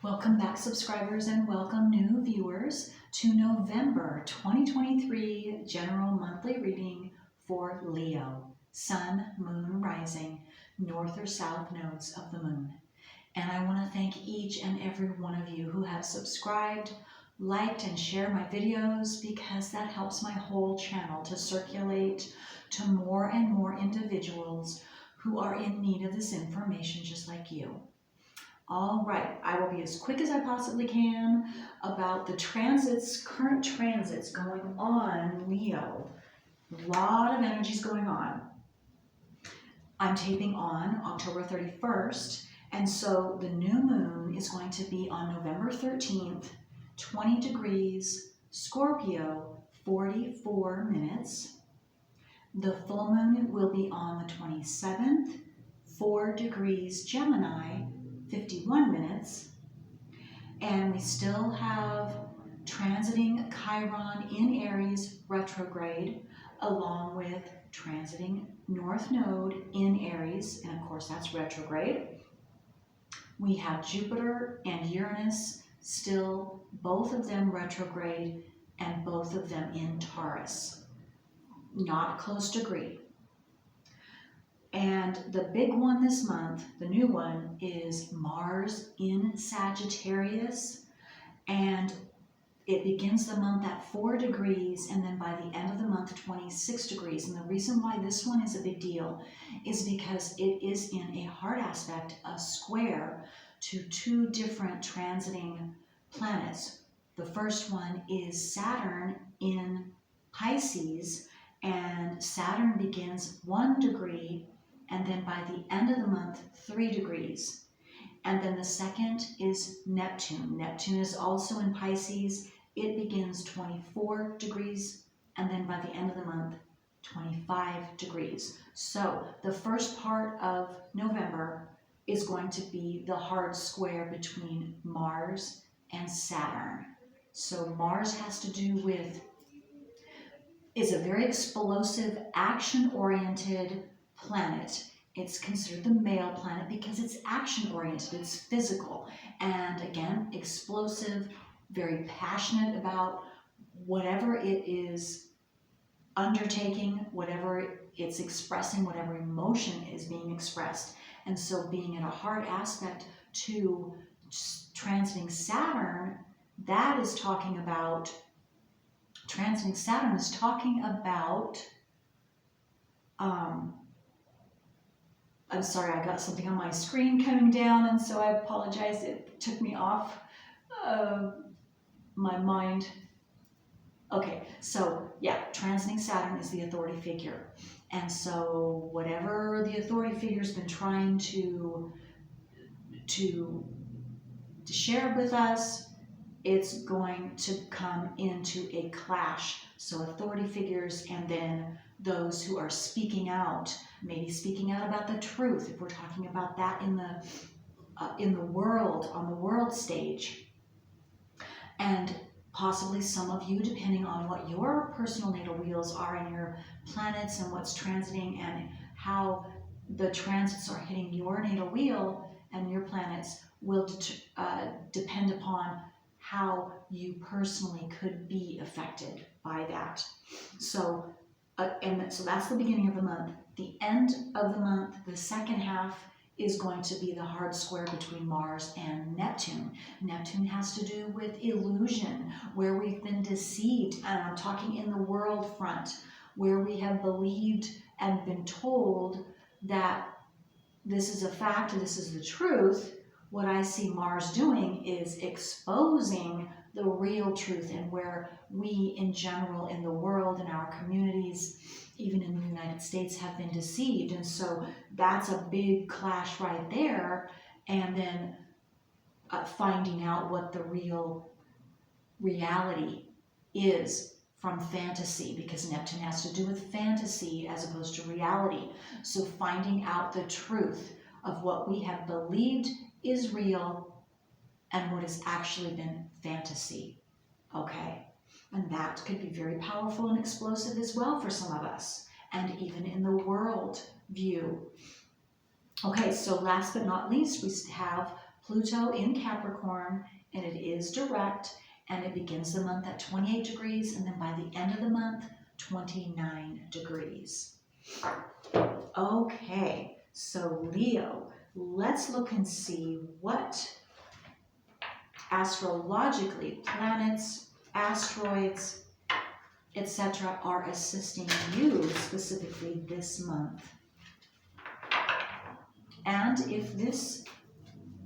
Welcome back, subscribers, and welcome new viewers to November 2023 General Monthly Reading for Leo, Sun, Moon, Rising, North or South nodes of the Moon. And I want to thank each and every one of you who have subscribed, liked, and shared my videos, because that helps my whole channel to circulate to more and more individuals who are in need of this information just like you. All right, I will be as quick as I possibly can about the current transits going on, Leo. A lot of energies going on. I'm taping on October 31st, and so the new moon is going to be on November 13th, 20 degrees, Scorpio, 44 minutes. The full moon will be on the 27th, 4 degrees, Gemini, 51 minutes, and we still have transiting Chiron in Aries retrograde, along with transiting North Node in Aries, and of course that's retrograde. We have Jupiter and Uranus still, both of them retrograde, and both of them in Taurus, not close degree. And the big one this month, the new one, is Mars in Sagittarius, and it begins the month at 4 degrees, and then by the end of the month 26 degrees. And the reason why this one is a big deal is because it is in a hard aspect, a square, to two different transiting planets. The first one is Saturn in Pisces, and Saturn begins 1 degree, and then by the end of the month, 3 degrees. And then the second is Neptune. Neptune is also in Pisces. It begins 24 degrees, and then by the end of the month, 25 degrees. So the first part of November is going to be the hard square between Mars and Saturn. So Mars has to do with, is a very explosive, action-oriented planet. It's considered the male planet because it's action-oriented, it's physical, and again, explosive, very passionate about whatever it is undertaking, whatever it's expressing, whatever emotion is being expressed. And so being in a hard aspect to transiting Saturn, that is talking about, transiting Saturn is talking about, I'm sorry, I got something on my screen coming down, and so I apologize. It took me off my mind. Okay, so yeah, transiting Saturn is the authority figure. And so whatever the authority figure's been trying to share with us, it's going to come into a clash. So authority figures and then those who are speaking out, maybe speaking out about the truth, if we're talking about that in the world, on the world stage. And possibly some of you, depending on what your personal natal wheels are and your planets and what's transiting and how the transits are hitting your natal wheel and your planets, will depend upon how you personally could be affected by that. So, so that's the beginning of the month. The end of the month, the second half, is going to be the hard square between Mars and Neptune. Neptune has to do with illusion, where we've been deceived, and I'm talking in the world front, where we have believed and been told that this is a fact, this is the truth. What I see Mars doing is exposing the real truth, and where we in general in the world, in our communities, even in the United States, have been deceived. And so that's a big clash right there. And then finding out what the real reality is from fantasy, because Neptune has to do with fantasy as opposed to reality. So finding out the truth of what we have believed is real and what has actually been fantasy. Okay? And that could be very powerful and explosive as well for some of us, and even in the world view. Okay, so last but not least, we have Pluto in Capricorn, and it is direct, and it begins the month at 28 degrees, and then by the end of the month, 29 degrees. Okay, so Leo, let's look and see what astrologically planets, asteroids, etc. are assisting you specifically this month. And if this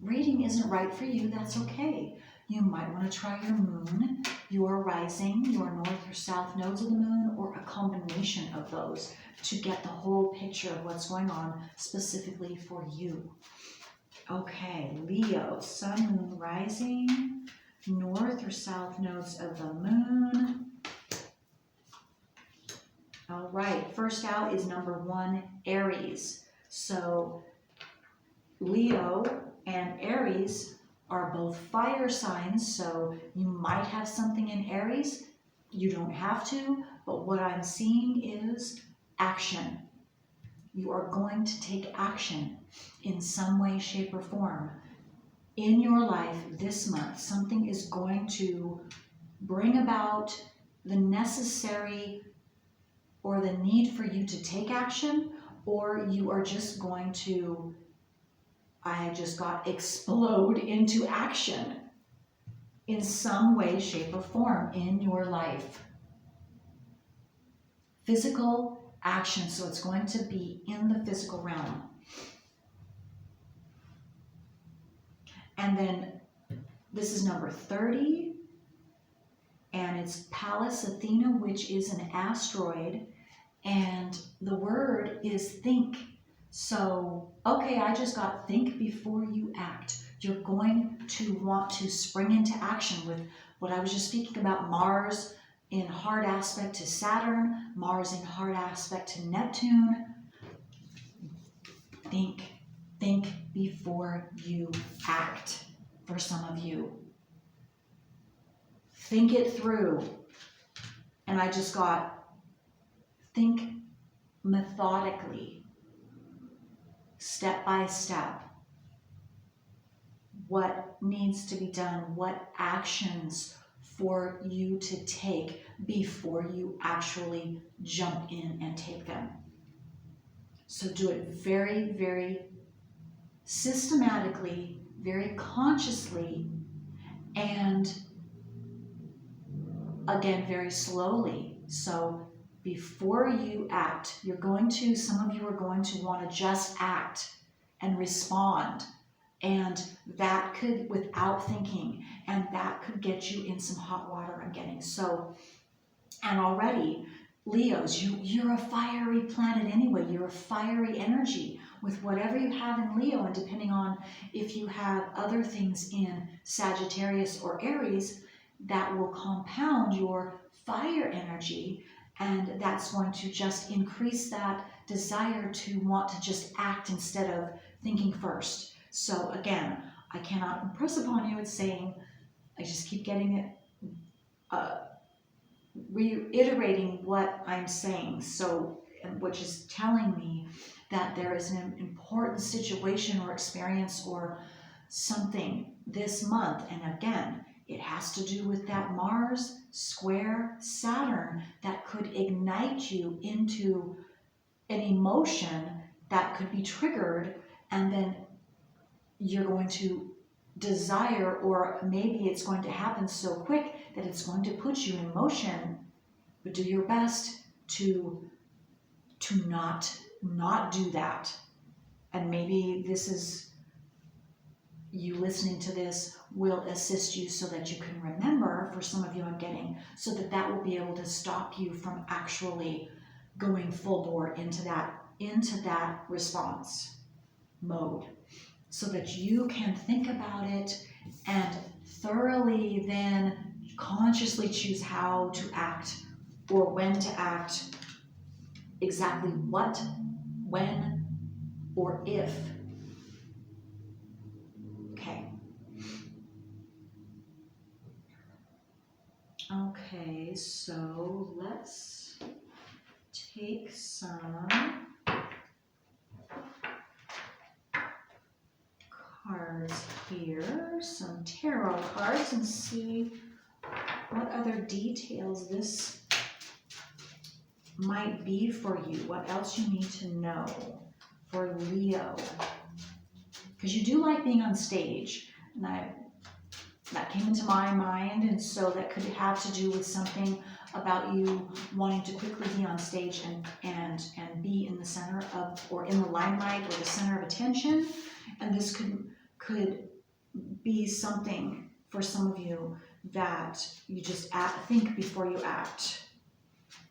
reading isn't right for you, that's okay. You might want to try your moon, your rising, your north or south nodes of the moon, or a combination of those to get the whole picture of what's going on specifically for you. Okay, Leo, sun, moon, rising, north or south nodes of the moon. All right, first out is number 1, Aries. So Leo and Aries are both fire signs, so you might have something in Aries. You don't have to, but what I'm seeing is action. You are going to take action in some way, shape, or form in your life this month. Something is going to bring about the necessary or the need for you to take action, or you are just going to, explode into action in some way, shape, or form in your life. Physical action, so it's going to be in the physical realm. And then this is number 30, and it's Pallas Athena, which is an asteroid, and the word is think. So, okay, I just got think before you act. You're going to want to spring into action with what I was just speaking about, Mars in hard aspect to Saturn, Mars in hard aspect to Neptune. Think before you act for some of you. Think it through. And I just got think methodically, step by step. What needs to be done? What actions for you to take before you actually jump in and take them? So do it very, very systematically, very consciously, and again, very slowly. So before you act, some of you are going to want to just act and respond. And that could, without thinking, and that could get you in some hot water, I'm getting. So, and already, Leos, you're a fiery planet anyway. You're a fiery energy with whatever you have in Leo, and depending on if you have other things in Sagittarius or Aries, that will compound your fire energy, and that's going to just increase that desire to want to just act instead of thinking first. So again, I cannot impress upon you. It's saying, I just keep getting it, reiterating what I'm saying. So, which is telling me that there is an important situation or experience or something this month. And again, it has to do with that Mars square Saturn that could ignite you into an emotion that could be triggered, and then you're going to desire, or maybe it's going to happen so quick that it's going to put you in motion. But do your best to not do that. And maybe this is, you listening to this will assist you so that you can remember, for some of you I'm getting, so that will be able to stop you from actually going full bore into that response mode, so that you can think about it and thoroughly then consciously choose how to act, or when to act, exactly what, when, or if. Okay, so let's take some cards clear some tarot cards and see what other details this might be for you. What else you need to know for Leo. Because you do like being on stage. And that came into my mind, and so that could have to do with something about you wanting to quickly be on stage and be in the center of, or in the limelight, or the center of attention. And this could be something for some of you that you just think before you act.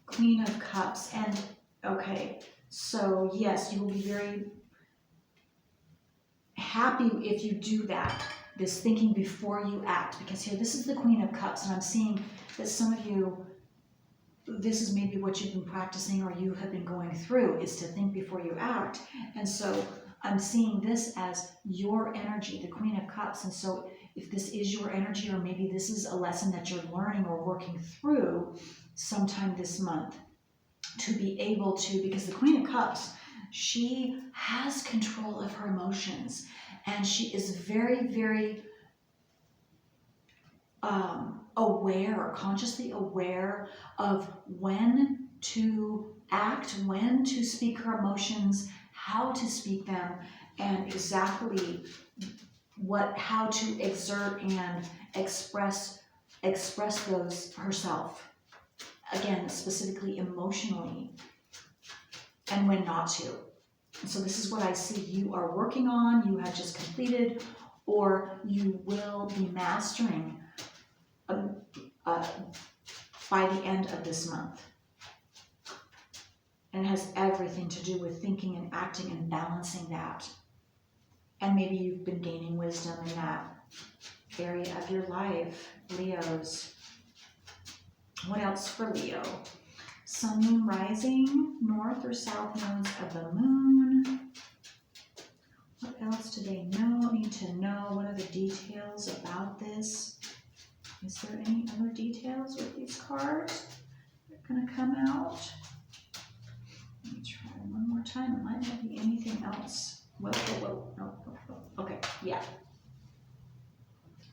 Queen of Cups. And okay, so yes, you will be very happy if you do that, this thinking before you act, because here, this is the Queen of Cups, and I'm seeing that some of you, this is maybe what you've been practicing or you have been going through, is to think before you act. And so I'm seeing this as your energy, the Queen of Cups. And so if this is your energy, or maybe this is a lesson that you're learning or working through sometime this month, to be able to, because the Queen of Cups, she has control of her emotions, and she is very, very aware, consciously aware of when to act, when to speak her emotions, how to speak them, and exactly how to exert and express those herself. Again, specifically emotionally, and when not to. And so this is what I see you are working on, you have just completed, or you will be mastering by the end of this month. And it has everything to do with thinking and acting and balancing that. And maybe you've been gaining wisdom in that area of your life, Leos. What else for Leo? Sun, moon, rising, north or south nodes of the moon. What else do they need to know? What are the details about this? Is there any other details with these cards that are going to come out? Let me try one more time. It might not be anything else. Whoa. No. Okay, yeah.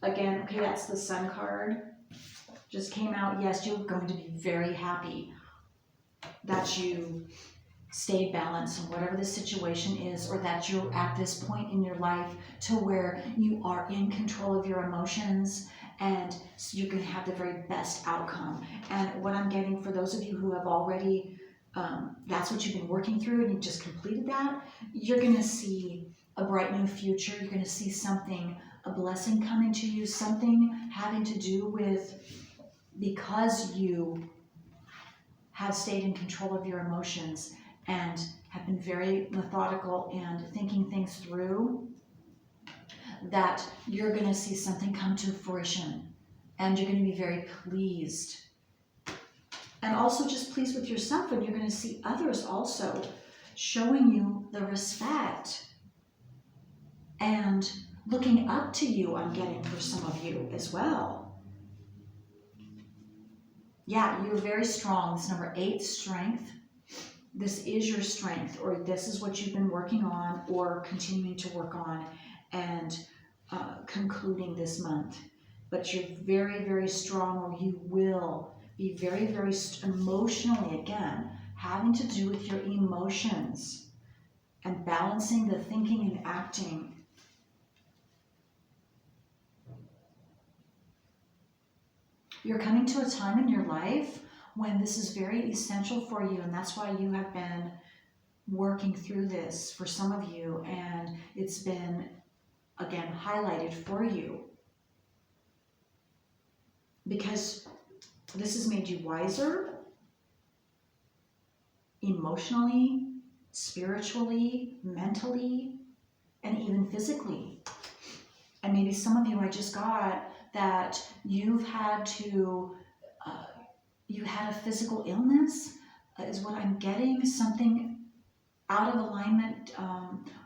Again, okay, that's the Sun card. Just came out. Yes, you're going to be very happy that you stay balanced in whatever the situation is, or that you're at this point in your life to where you are in control of your emotions, and so you're going to have the very best outcome. And what I'm getting for those of you who have already, that's what you've been working through and you just completed that, you're going to see a bright new future. You're going to see something, a blessing coming to you, something having to do with, because you have stayed in control of your emotions and have been very methodical and thinking things through, that you're going to see something come to fruition, and you're going to be very pleased. And also just pleased with yourself, and you're going to see others also showing you the respect and looking up to you, I'm getting for some of you as well. Yeah, you're very strong. This number 8, strength. This is your strength, or this is what you've been working on or continuing to work on and concluding this month. But you're very, very strong, or you will be very, very emotionally, again, having to do with your emotions and balancing the thinking and acting. You're coming to a time in your life when this is very essential for you, and that's why you have been working through this for some of you, and it's been, again, highlighted for you, because this has made you wiser emotionally, spiritually, mentally, and even physically. And maybe some of you, I just got that you've had to, you had a physical illness, is what I'm getting, something out of alignment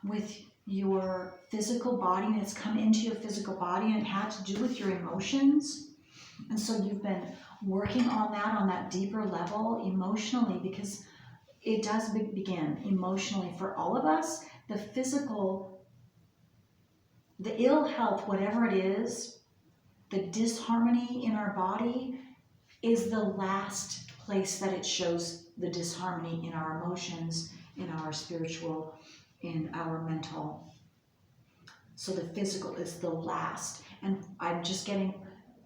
with your physical body, and it's come into your physical body, and it had to do with your emotions. And so you've been working on that deeper level emotionally, because it does begin emotionally for all of us. The physical the ill health, whatever it is, the disharmony in our body is the last place that it shows the disharmony in our emotions, in our spiritual, in our mental. So the physical is the last. And I'm just getting,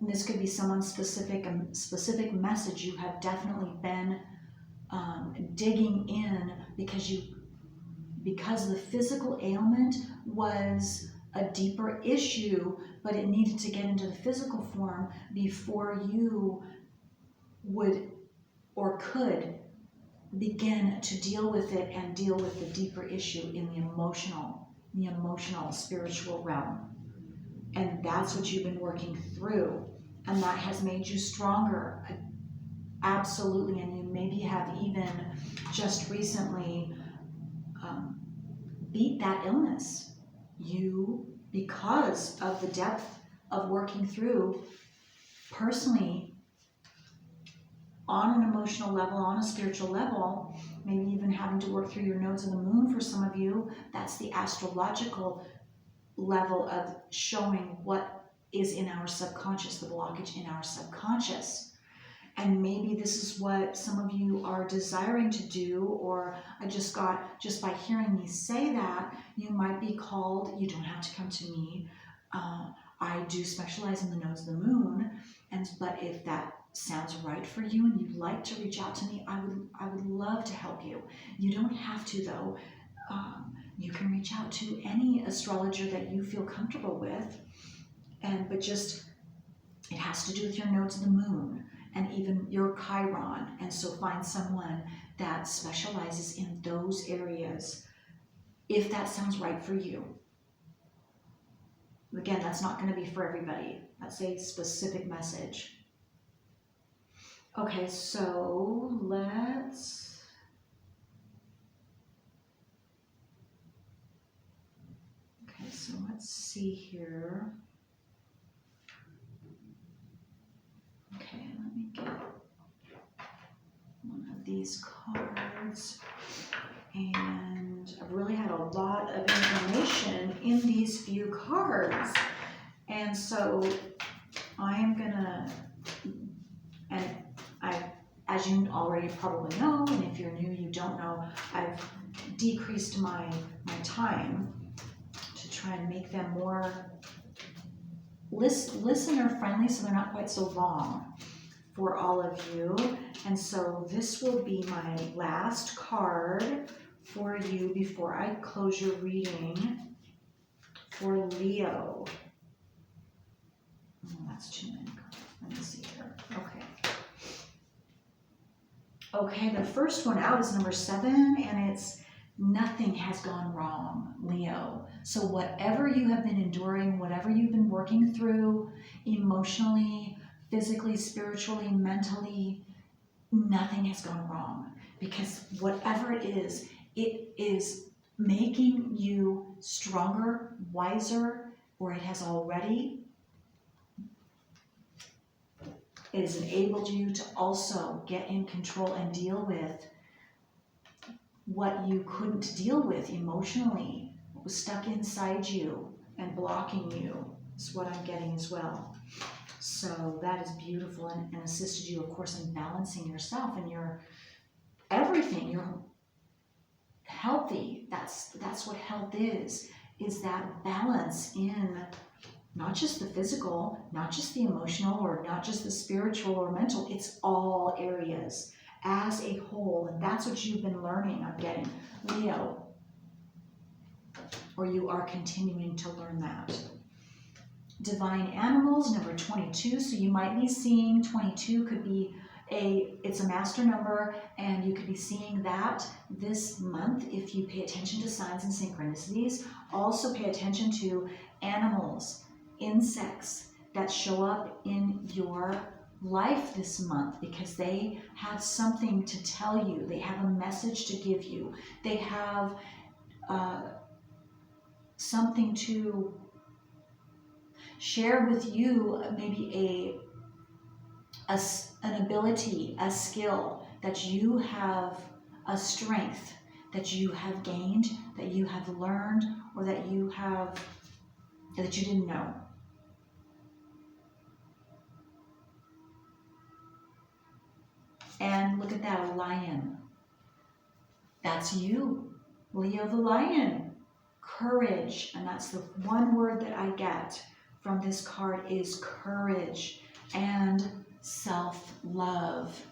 this could be someone's specific message. You have definitely been digging in because the physical ailment was a deeper issue, but it needed to get into the physical form before you would or could begin to deal with it and deal with the deeper issue in the emotional, spiritual realm. And that's what you've been working through. And that has made you stronger. Absolutely. And you maybe have even just recently beat that illness. You, because of the depth of working through personally, on an emotional level, on a spiritual level, maybe even having to work through your nodes of the moon for some of you. That's the astrological level of showing what is in our subconscious, the blockage in our subconscious. And maybe this is what some of you are desiring to do, or I just by hearing me say that, you might be called. You don't have to come to me. I do specialize in the nodes of the moon, but if that sounds right for you and you'd like to reach out to me, I would love to help you. You don't have to though. You can reach out to any astrologer that you feel comfortable with, but just it has to do with your nodes of the moon and even your Chiron. And so find someone that specializes in those areas if that sounds right for you. Again, that's not going to be for everybody. That's a specific message. Okay, so let's see here. Okay, let me get one of these cards. And I've really had a lot of information in these few cards. And so I'm gonna, as you already probably know, and if you're new, you don't know, I've decreased my time to try and make them more listener friendly, so they're not quite so long for all of you. And so this will be my last card for you before I close your reading for Leo. Oh, that's too many cards. Let me see here. Okay, the first one out is number 7, and it's nothing has gone wrong, Leo. So whatever you have been enduring, whatever you've been working through emotionally, physically, spiritually, mentally, nothing has gone wrong. Because whatever it is making you stronger, wiser, or it has already. It has enabled you to also get in control and deal with what you couldn't deal with emotionally, what was stuck inside you and blocking you, is what I'm getting as well. So that is beautiful and assisted you, of course, in balancing yourself and your everything. You're healthy. That's what health is that balance in not just the physical, not just the emotional, or not just the spiritual or mental. It's all areas as a whole. And that's what you've been learning, I'm getting, Leo. Or you are continuing to learn that. Divine animals, number 22. So you might be seeing 22 could be it's a master number, and you could be seeing that this month if you pay attention to signs and synchronicities. Also pay attention to animals, insects that show up in your life this month, because they have something to tell you. They have a message to give you. They have something to share with you, maybe an ability, a skill that you have, a strength that you have gained, that you have learned, or that you have that you didn't know. And look at that, a lion. That's you, Leo the lion. Courage, and that's the one word that I get from this card is courage and self-love.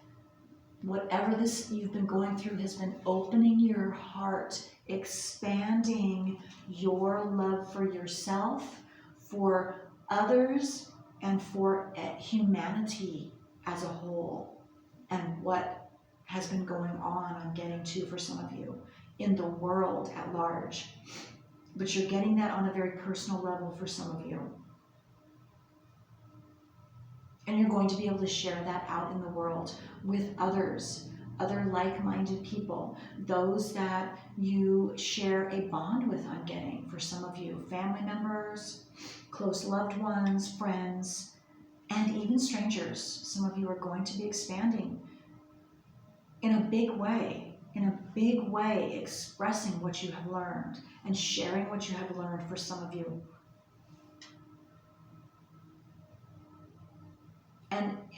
Whatever this you've been going through has been opening your heart, expanding your love for yourself, for others, and for humanity as a whole. And what has been going on, I'm getting to for some of you, in the world at large. But you're getting that on a very personal level for some of you. And you're going to be able to share that out in the world with others, other like-minded people, those that you share a bond with. I'm getting for some of you, family members, close loved ones, friends, and even strangers. Some of you are going to be expanding in a big way, expressing what you have learned and sharing what you have learned for some of you.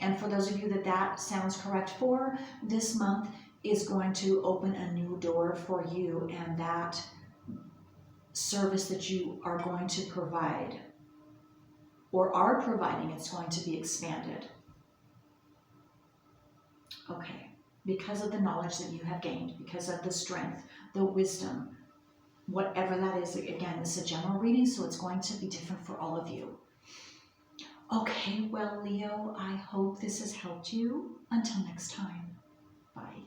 And for those of you that sounds correct for, this month is going to open a new door for you, and that service that you are going to provide or are providing, it's going to be expanded. Okay, because of the knowledge that you have gained, because of the strength, the wisdom, whatever that is. Again, this is a general reading, so it's going to be different for all of you. Okay, well, Leo, I hope this has helped you. Until next time, bye.